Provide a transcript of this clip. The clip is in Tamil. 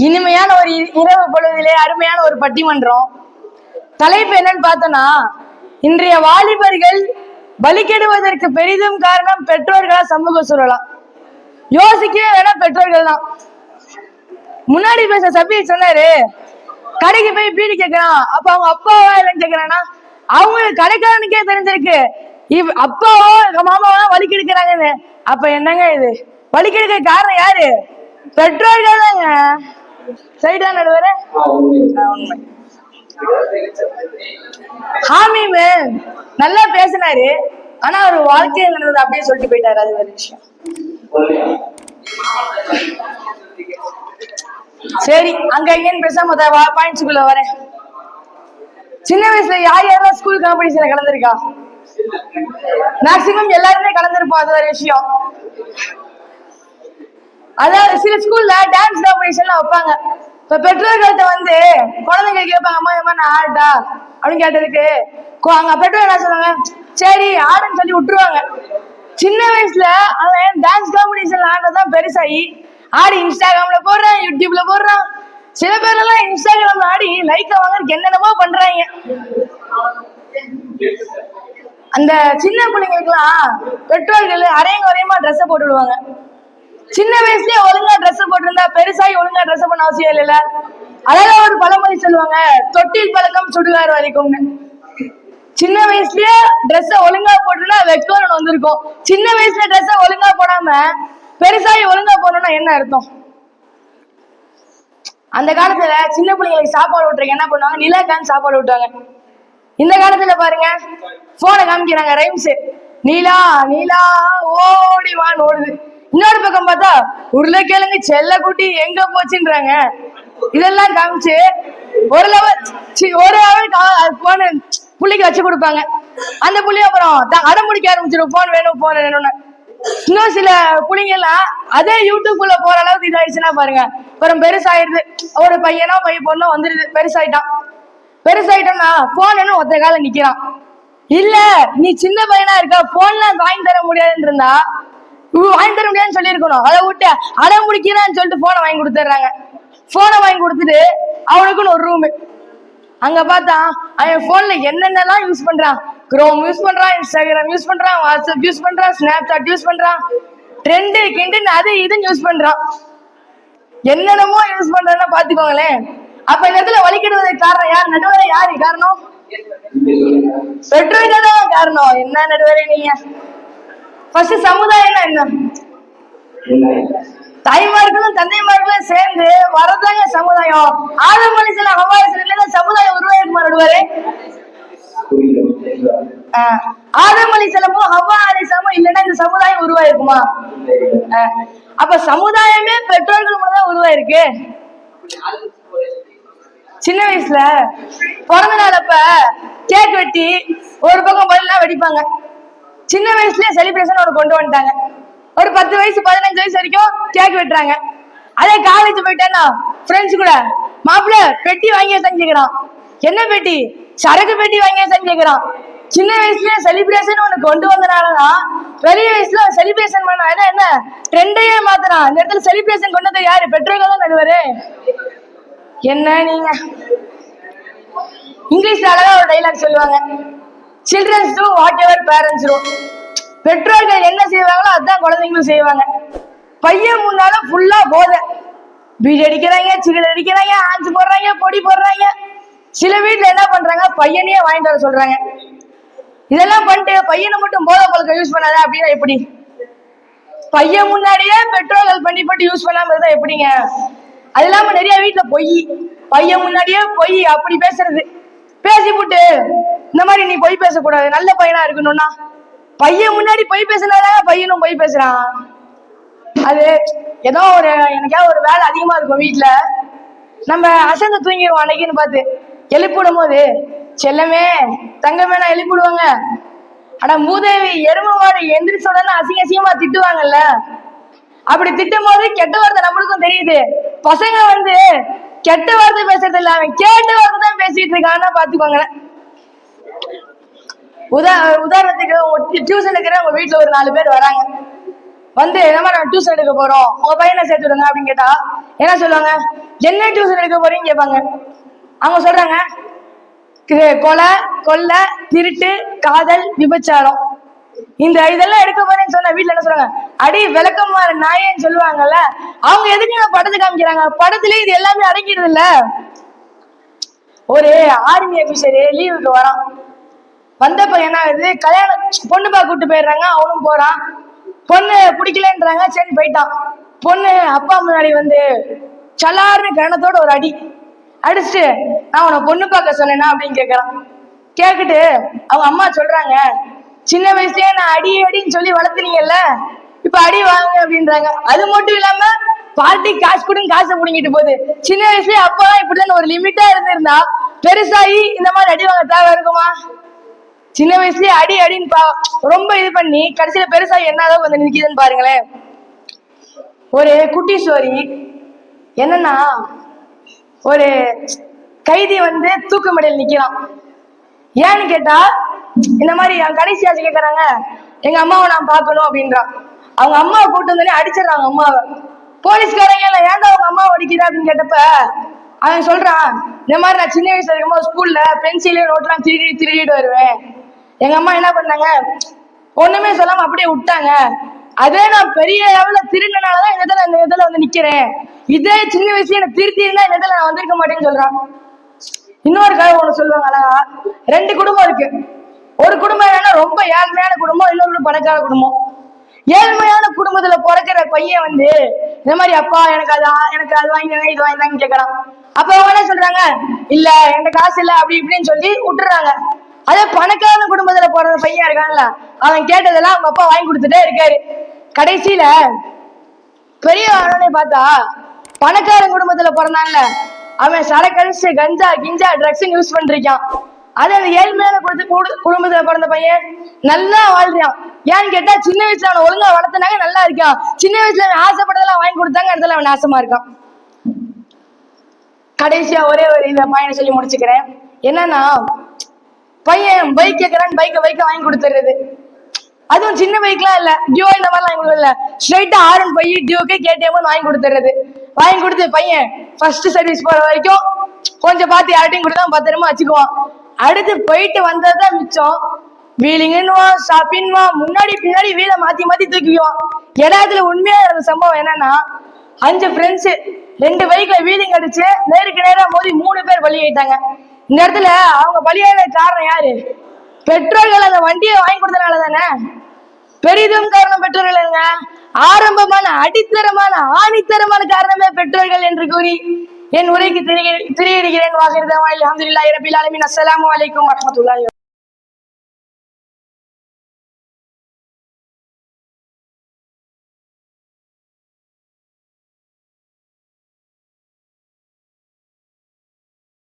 இனிமையான ஒரு இரவு பொழுதிலே அருமையான ஒரு பட்டிமன்றம். தலைப்பு என்னன்னு பார்த்தோம்னா, இன்றைய வாலிபர்கள் பலிக்கெடுவதற்கு பெரிதும் காரணம் பெற்றோர்களா சமூக சூழலா? யோசிக்கவே வேணா பெற்றோர்கள் தான். முன்னாடி பேச சபி சொன்னாரு, கடைக்கு போய் பீடி கேட்கறான், அப்ப அவங்க அப்பாவா இல்லைன்னு கேட்கறான்னா, அவங்களுக்கு கடைக்காரனுக்கே தெரிஞ்சிருக்கு அப்பாவோ மாமாவோ வலிக்கு எடுக்கிறாங்கன்னு. அப்ப என்னங்க இது? வலிக்கு எடுக்க காரணம் யாரு? பெற்றோர்கள் தாங்க. சரிதான் நடுவரே? உண்மை. ஹாமீம் நல்லா பேசினாரு, ஆனா அவர் வாழ்க்கையில் நடந்தது அப்படியே சொல்லிட்டு போயிட்டாரு. அது ஒரு விஷயம். சரி, அங்க இங்கன்னு பேசாம பாயிண்ட்ஸுக்குள்ள வரேன். சின்ன வயசுல யார் யாரெல்லாம் ஸ்கூல் காம்படிஷன்ல கலந்துருக்கா? மேக்சிமம் எல்லாருமே கலந்துருப்போம். அது ஒரு விஷயம். அதாவது சில ஸ்கூல்ல டான்ஸ் காம்படிஷன்லாம் வைப்பாங்க. இப்ப பெற்றோர்கள்ட்ட வந்து குழந்தைங்க கேட்பாங்க, அம்மா அம்மா நான் ஆடா அப்படின்னு கேட்டதுக்கு அவங்க பெற்றோர் என்ன சொல்லுவாங்க, சரி ஆடுன்னு சொல்லி விட்டுருவாங்க. சின்ன வயசுல அவன் டான்ஸ் காம்படிஷன்ல ஆடுறதான் பெருசாகி ஆடி இன்ஸ்டாகிராம்ல போடுறான், யூடியூப்ல போடுறான். சில பேர் எல்லாம் இன்ஸ்டாகிராம்ல ஆடி லைக் வாங்கறதுக்கு என்னென்னமோ பண்றாங்க. அந்த சின்ன பிள்ளைங்களுக்குலாம் பெற்றோர்கள் அரையங்க வரையமா ட்ரெஸ் போட்டு விடுவாங்க. சின்ன வயசுலயே ஒழுங்கா ட்ரெஸ் போட்டிருந்தா பெருசாகி ஒழுங்கா ட்ரெஸ் பண்ண அவசியம் இல்லைல்ல. அதான் ஒரு பழமொழி சொல்லுவாங்க, தொட்டில் பழக்கம் சுடுகாடு வரைக்கும்னு. சின்ன வயசுலயே ட்ரெஸ் ஒழுங்கா போட்டுனா வெக்கம் வந்திருக்கும். சின்ன வயசுல ட்ரெஸ் ஒழுங்கா போடாம பெருசாகி ஒழுங்கா போடணும்னா என்ன அர்த்தம்? அந்த காலத்துல சின்ன பிள்ளைங்களுக்கு சாப்பாடு விட்டுறீங்க என்ன பண்ணுவாங்க, நிலாக்கான்னு சாப்பாடு விட்டுவாங்க. இந்த காலத்துல பாருங்க, போனை காமிக்கிறாங்க, ரைம்ஸ். நீலா நீலா ஓடிவான்னு ஓடுது. இன்னொரு பக்கம் பார்த்தா உருளைக்கிழங்கு செல்ல குட்டி எங்க போச்சுன்றாங்க. இதெல்லாம் காமிச்சு ஒரு லெவல் போன புள்ளிக்கு வச்சு கொடுப்பாங்க. அந்த புள்ளி அப்புறம் அடம் முடிக்க ஆரம்பிச்சிடும், போன் வேணும் போன் வேணும்னு. இன்னும் சில புள்ளிங்க எல்லாம் அதே யூடியூப்குள்ள போற அளவுக்கு இதாயிடுச்சுன்னா பாருங்க, அப்புறம் பெருசாயிருது. ஒரு பையனோ பொண்ணோ வந்துருது, பெருசாயிட்டோம்னா போன் என்ன ஒத்த கால நிக்கிறான். இல்ல நீ சின்ன பையனா இருக்கா, போன்லாம் வாங்கி தர முடியாதுன்னு இருந்தா வாங்கி தர முடியாதுன்னு சொல்லி இருக்கணும். அதை விட்டு அடம் முடிக்கிறான்னு சொல்லிட்டு போனை வாங்கி கொடுத்துட்றாங்க. போனை வாங்கி கொடுத்துட்டு அவனுக்குன்னு ஒரு ரூமு. அங்க பார்த்தா அவன் போன்ல என்னென்னலாம் யூஸ் பண்றான். குரோம் யூஸ் பண்றான், இன்ஸ்டாகிராம் யூஸ் பண்றான், வாட்ஸ்அப் யூஸ் பண்றான், ஸ்னாப்சாட் யூஸ் பண்றான், ட்ரெண்டு கிண்டுன்னு அது இதுன்னு யூஸ் பண்றான். என்னென்னமோ யூஸ் பண்றான்னு பாத்துக்கோங்களேன். அப்ப இந்த இடத்துல வலிக்கிடுவதற்கு காரணம் யார்? நடுவரை யாரு காரணம்? பெற்றோர்கள் தான் காரணம். என்ன நடுவரை நீங்க? ஃபர்ஸ்ட் சமுதாயம் என்ன? தாய்மார்களும் தந்தைமார்களும் சேர்ந்து வரதாங்க சமுதாயம். ஆதம் அலைஹிஸ்ஸலாம் ஹவ்வா அலைஹிஸ்ஸலாம் சமுதாயம் உருவாயிருக்குமா நடுவரே? ஆதம் அலைஹிஸ்ஸலாமும் ஹவ்வா அலைஹிஸ்ஸலாமும் இல்லைன்னா இந்த சமுதாயம் உருவாயிருக்குமா? அப்ப சமுதாயமே பெற்றோர்கள் மூலம் தான் உருவாயிருக்கு. சின்ன வயசுல பிறந்த நாள் அப்ப கேக் வெட்டி ஒரு பக்கம் பல்லாம் வெடிப்பாங்க. சின்ன வயசுலயே செலிப்ரேஷன் ஒரு கொண்டு வந்துட்டாங்க. ஒரு 10 வயசு 15 வயசு வரைக்கும் கேக் வெட்டுறாங்க. அதே காலேஜ் போயிட்டேன்னா ஃப்ரெண்ட்ஸ் கூட மாப்பிள்ள பெட்டி வாங்கிய செஞ்சுக்கிறான். என்ன பெட்டி? சரக்கு பெட்டி வாங்கிய செஞ்சுக்கிறான். சின்ன வயசுலயே செலிப்ரேஷன் ஒண்ணு கொண்டு வந்தனாலதான் பெரிய வயசுல செலிப்ரேஷன் பண்ண என்ன ட்ரெண்டையே மாத்துறான். இந்த இடத்துல செலிப்ரேஷன் கொண்டு வந்த யாரு? பெற்றோர்கள் தான் நடுவரு. என்ன நீங்க இங்கிலீஷ்ல அழகா ஒரு டைலாக் சொல்லுவாங்க, childrens do whatever parents do. பெற்றோர்கள் என்ன செய்வாங்களோ அதுதான் குழந்தைங்களும் செய்வாங்க. பையன் முன்னாலும் ஃபுல்லா போதை, பீடி அடிக்கிறாங்க, சிகரெட் அடிக்கிறாங்க, ஆஞ்சு போடுறாங்க, பொடி போடுறாங்க. சில வீட்டுல என்ன பண்றாங்க, பையனையே வாங்கிட்டு வர சொல்றாங்க. இதெல்லாம் பண்ணிட்டு பையனை மட்டும் போதை பழக்கம் யூஸ் பண்ணாத அப்படின்னா எப்படி? பையன் முன்னாடியே பெற்றோர்கள் பண்ணி போட்டு யூஸ் பண்ணாம இருந்தா எப்படிங்க? அது இல்லாம நிறைய வீட்டுல பொய், பையன் முன்னாடியே பொய் அப்படி பேசுறது. பேசி போட்டு இந்த மாதிரி நீ பொய் பேசக்கூடாது, நல்ல பையனா இருக்கணும்னா பையன் முன்னாடி பொய் பேசினாதான் பையனும் பொய் பேசுறான். அது ஏதோ ஒரு எனக்கா ஒரு வேலை அதிகமா இருக்கும் வீட்டுல, நம்ம அசந்து தூங்கிடுவோம். அன்னைக்குன்னு பார்த்து எழுப்பிடும் போது செல்லமே தங்கமே நான் எழுப்பிடுவாங்க. ஆனா மூதேவி எரும மாடு எந்திரிச்ச உடனே அசிங்க அசிங்கமா திட்டுவாங்கல்ல. அப்படி திட்டும் போது கெட்ட வார்த்தை நம்மளுக்கும் தெரியுது. பசங்க வந்து கெட்ட வார்த்தை பேசுறது இல்ல, அவன் கேட்ட வார்த்தை தான் பேசிட்டு இருக்கான்னா பாத்துக்கோங்க. உதாரணத்துக்கு டியூஷன் எடுக்கிற உங்க வீட்டுல ஒரு 4 பேர் வராங்க. வந்து நம்ம டியூஷன் எடுக்க போறோம், உங்க பையனை சேர்த்து விடுங்க அப்படின்னு கேட்டா என்ன சொல்லுவாங்க? என்ன டியூஷன் எடுக்க போறீங்கன்னு கேட்பாங்க. அவங்க சொல்றாங்க கொலை, கொள்ளை, திருட்டு, காதல், விபச்சாரம், இதெல்லாம் எடுக்க போறேன்னு சொன்ன வீட்டுல என்ன சொல்றாங்க, அடி விளக்கமாறு நாயேன்னு சொல்லுவாங்கல்ல. அவங்க எதுக்கு படத்தை காமிக்கிறாங்க? படத்திலே இது எல்லாமே அடங்கிடுது இல்ல. ஒரு ஆர்மி ஆபீசரு லீவுக்கு வரான். வந்தப்ப என்ன ஆகுது, கல்யாணம் பொண்ணு பார்க்க கூட்டு போயிடுறாங்க. அவனும் போறான். பொண்ணு பிடிக்கலன்றாங்க, சரி போயிட்டான். பொண்ணு அப்பா முன்னாடி வந்து சலார்னு கரணத்தோட ஒரு அடி அடிச்சுட்டு, நான் உன பொண்ணு பார்க்க சொன்னேன்னா அப்படின்னு கேட்கறான். கேட்கிட்டு அவங்க அம்மா சொல்றாங்க, சின்ன வயசுலயே நான் அடி அடின்னு சொல்லி வளர்த்துனீங்கல்ல, இப்ப அடி வாங்க அப்படின்றாங்க. அது மட்டும் இல்லாம பார்ட்டி காசு கொடுங்க, காசை பிடிங்கிட்டு போகுது. சின்ன வயசுலயே அப்பதான் இப்படிதான் ஒரு லிமிட்டா இருந்திருந்தா பெருசாகி இந்த மாதிரி அடி வாங்க தேவை இருக்குமா? சின்ன வயசுலயே அடி அடின்னு ரொம்ப இது பண்ணி கடைசியில பெருசாகி என்னதான் வந்து நிக்குதுன்னு பாருங்களேன். ஒரு குட்டி ஸ்டோரி என்னன்னா, ஒரு கைதி வந்து தூக்கு மடையில் நிக்கிறான். ஏன்னு கேட்டா, இந்த மாதிரி கடைசி ஆச்சு கேட்கறாங்க, எங்க அம்மாவை நான் பார்க்கணும் அப்படின்றான். அவங்க அம்மாவை கூட்டு வந்தோடனே அடிச்சிடறாங்க அம்மாவை. போலீஸ்காரங்க ஏன்டா அவங்க அம்மாவை அடிக்கிற அப்படின்னு கேட்டப்ப அவன் சொல்றான், இந்த மாதிரி நான் சின்ன வயசுல இருக்கும்போது ஸ்கூல்ல பென்சிலு நோட்லாம் திருடிட்டு வருவேன். எங்க அம்மா என்ன பண்ணாங்க, ஒண்ணுமே சொல்லாம அப்படியே விட்டாங்க. அதே நான் பெரிய லெவல்ல திருடினாலதான் இந்த இடத்துல வந்து நிக்கிறேன். இதே சின்ன வயசுல என்ன திருத்தி இருந்தா இந்த இடத்துல நான் வந்திருக்க மாட்டேன்னு சொல்றான். இன்னொரு கதை ஒண்ணு சொல்லுவாங்க அழகா. 2 குடும்பம் இருக்கு. ஒரு குடும்பம் என்னன்னா ரொம்ப ஏழ்மையான குடும்பம், இன்னொரு பணக்கார குடும்பம். ஏழ்மையான குடும்பத்துல பிறக்கிற பையன் வந்து இந்த மாதிரி அப்பா எனக்கு அது வாங்கினாங்க இது வாங்கினாங்கன்னு கேட்கறான். அப்ப அவங்க என்ன சொல்றாங்க, இல்ல என்கிட்ட காசு இல்ல அப்படி இப்படின்னு சொல்லி விட்டுறாங்க. அதே பணக்கார குடும்பத்துல பிறந்த பையன் இருக்கான்ல, அவன் கேட்டதெல்லாம் அவங்க அப்பா வாங்கி கொடுத்துட்டே இருக்காரு. கடைசியில பெரிய ஆனே பார்த்தா பணக்கார குடும்பத்துல பிறந்தான்ல, அவன் சரக்கடிச்சு கஞ்சா கிஞ்சா ட்ரக்ஸ் யூஸ் பண்ணிருக்கான். அது அந்த ஏழ்மையான குடும்பத்துல பிறந்த பையன் நல்லா வாழ்றான். ஏன்னு கேட்டா சின்ன வயசுல அவனை ஒழுங்கா வளர்த்தனாங்க, நல்லா இருக்கான். சின்ன வயசுல அவன் ஆசைப்பட்டதெல்லாம் வாங்கி கொடுத்தாங்க, இடத்துல அவன் நாசமா இருக்கான். கடைசியா ஒரே ஒரு இதை பையனை சொல்லி முடிச்சுக்கிறேன். என்னன்னா, பையன் பைக் கேட்கறான்னு பைக்கை வாங்கி கொடுத்துறது. அதுவும் சின்ன பைக்லாம் இல்ல, டியோ இந்த மாதிரிலாம் வாங்கி கொடுக்கல, ஸ்ட்ரைட்டா R15 டியோக்கு KTM வாங்கி கொடுத்துறது. வாங்கி கொடுத்து பையன் ஃபர்ஸ்ட் சர்வீஸ் போற வரைக்கும் கொஞ்சம் பார்த்து யார்ட்டையும் கொடுத்தா பத்திரமா வச்சுக்குவான். அடுத்து போயிட்டு வந்ததுதான் மிச்சம். வீலிங்குன்னுவான், ஷாப்பின்வான், முன்னாடி பின்னாடி வீலை மாத்தி தூக்கிக்குவான். இடத்துல உண்மையா சம்பவம் என்னன்னா, 5 ஃப்ரெண்ட்ஸ் 2 பைக்ல வீலிங் அடிச்சு நேருக்கு நேரா மோதி 3 பேர் பலியாயிட்டாங்க. இந்த இடத்துல அவங்க பலியான காரணம் யாரு? பெற்றோர்கள் அந்த வண்டியை வாங்கி கொடுத்தனால தானே. பெரிதும் காரணம் பெற்றோர்கள் இல்லைங்க, ஆரம்பமான அடித்தரமான ஆணித்தரமான காரணமே பெற்றோர்கள் என்று கூறி என் உரைக்கு திரையிடுகிறேன். வாகிருதவானில் அல்ஹம்துலில்லாஹி ரப்பில் ஆலமீன். அஸ்ஸலாமு அலைக்கும் வரஹ்மத்துல்லாஹி.